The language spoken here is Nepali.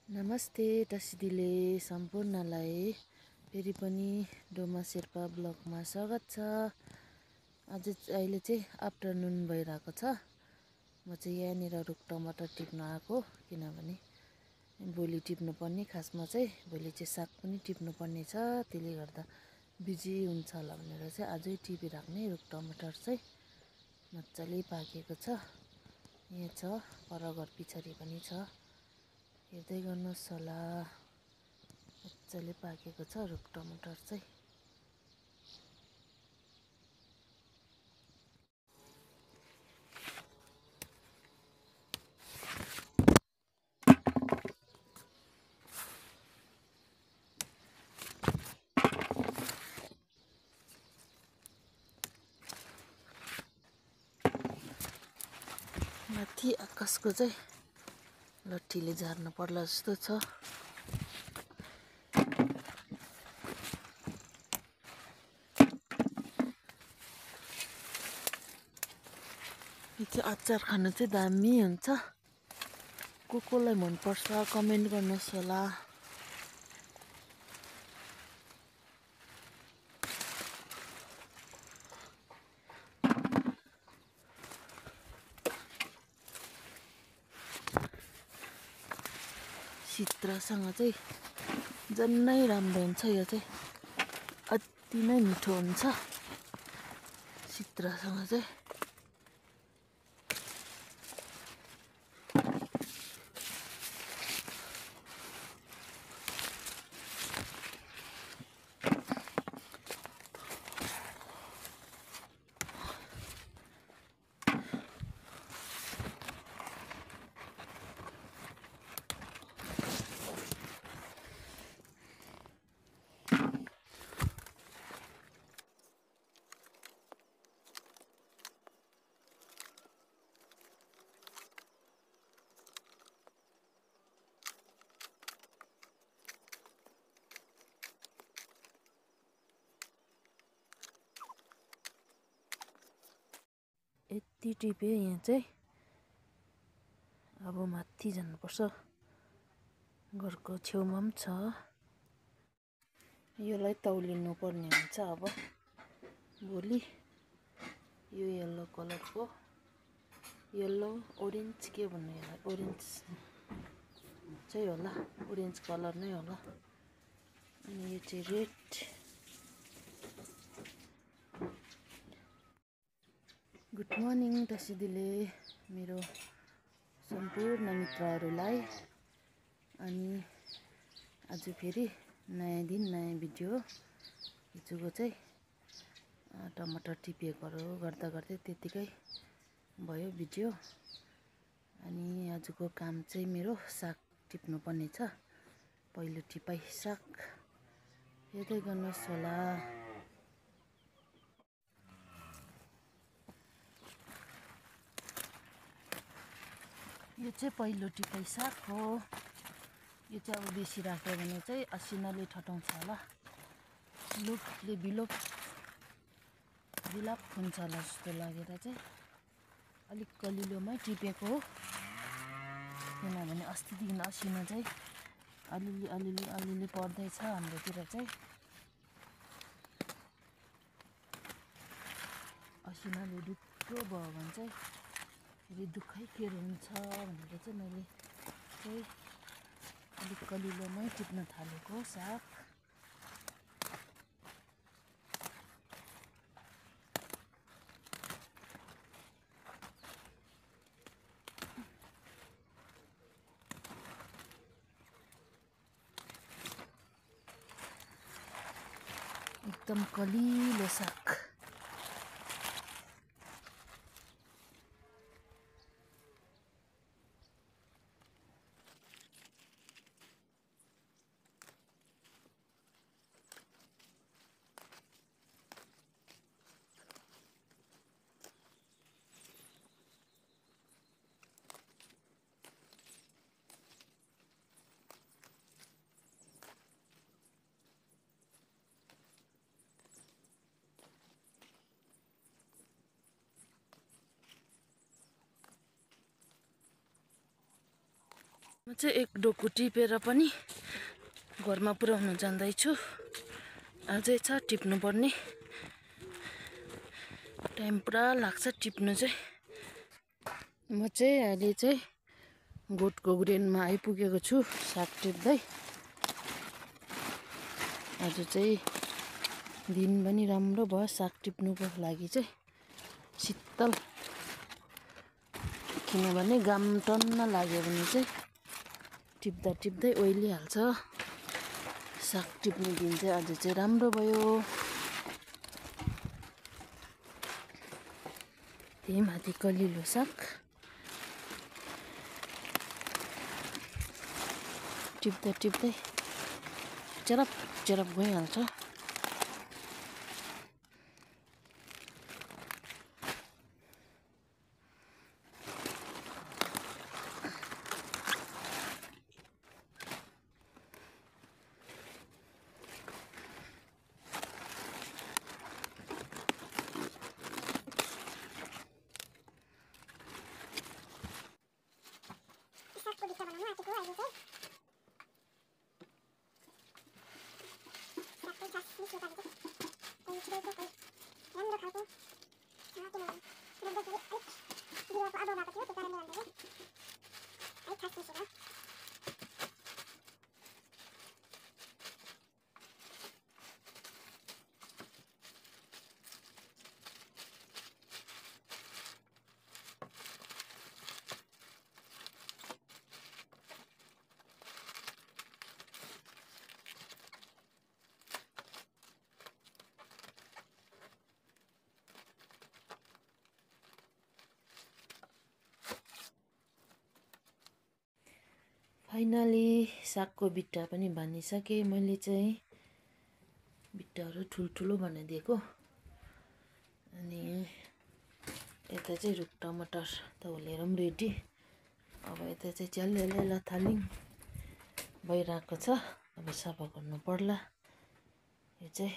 नमस्ते टसिदीले सम्पूर्णलाई फेरि पनि डोमा शेर्पा ब्लगमा स्वागत छ। अहिले चाहिँ आफ्टरनुन भइरहेको छ। म चाहिँ यहाँनिर रुख टमाटर टिप्न आएको, किनभने भोलि टिप्नुपर्ने, खासमा चाहिँ भोलि चाहिँ साग पनि टिप्नुपर्ने छ। त्यसले गर्दा बिजी हुन्छ होला भनेर चाहिँ आजै टिपिराख्ने। रुख टमाटर चाहिँ मजाले पाकेको छ। यहाँ छ, पर घर पछाडि पनि छ, हेर्दै गर्नुहोस् होला। मजाले पाकेको छ रुख टमाटर चाहिँ। माथि आकाशको चाहिँ लट्ठीले झार्नु पर्ला जस्तो छ। यो चाहिँ अचार खानु चाहिँ दामी हुन्छ। कोलाई मनपर्छ कमेन्ट गर्नुहोस् होला। सिद्रासँग चाहिँ जन्नै राम्रो हुन्छ। यो चाहिँ अति नै मिठो हुन्छ सिद्रासँग चाहिँ। यति टिपे यहाँ चाहिँ। अब माथि जानुपर्छ, घरको छेउमा पनि छ। यसलाई तौलिनु पर्ने हुन्छ अब भोलि। यो येल्लो कलरको, येल्लो ओरेन्ज के भन्नु, यसलाई ओरेन्ज चाहिँ होला, ओरेन्ज कलर नै होला। अनि यो चाहिँ रेड। गुड मर्निङ टसिदीले, मेरो सम्पूर्ण मित्रहरूलाई। अनि आज फेरि नयाँ दिन नयाँ भिडियो। हिजोको चाहिँ टमाटर टिपेकोहरू गर्दा गर्दै त्यतिकै भयो भिडियो। अनि आजको काम चाहिँ मेरो साग टिप्नु पर्ने छ। पहिलो टिपाइ साग, हेर्दै गर्नुहोस् होला। यो चाहिँ पहिलो टिपाइ साग हो। यो चाहिँ अब बेसी राख्यो भने चाहिँ असिनाले ठटाउँछ होला, लुपले बिलाप हुन्छ होला जस्तो लागेर चाहिँ अलिक कलिलोमै टिपेको हो। किनभने अस्तिदेखि असिना चाहिँ अलिअलि पर्दैछ हाम्रोतिर चाहिँ। असिनाले ढुक्क भयो भने चाहिँ फेरि दुःखै के हुन्छ भनेर चाहिँ मैले चाहिँ अलिक कलिलोमै टिप्न थालेको साग। एकदम कलिलो साग। म चाहिँ एक डोको टिपेर पनि घरमा पुर्याउन जाँदैछु। अझै छ टिप्नुपर्ने, टाइम पुरा लाग्छ टिप्नु चाहिँ। म चाहिँ अहिले चाहिँ गोठको ग्रेनमा आइपुगेको छु साग टिप्दै। आज चाहिँ दिन पनि राम्रो भयो साग टिप्नुको लागि चाहिँ, शीतल। किनभने घाम टन्न लाग्यो भने चाहिँ टिप्दा टिप्दै ओइलिहाल्छ। साग टिप्ने दिन चाहिँ आज चाहिँ राम्रो भयो। त्यही माथि कलिलो साग टिप्दा टिप्दै चरप चरप गइहाल्छ। फाइनली सागको बिट्टा पनि बाँधिसकेँ मैले चाहिँ। बिट्टाहरू ठुल्ठुलो बनाइदिएको। अनि यता चाहिँ रुख टमाटर त होलेर पनि रेडी। अब यता चाहिँ च्याल्लै लथालिङ भइरहेको छ। अब सफा गर्नु पर्ला। यो चाहिँ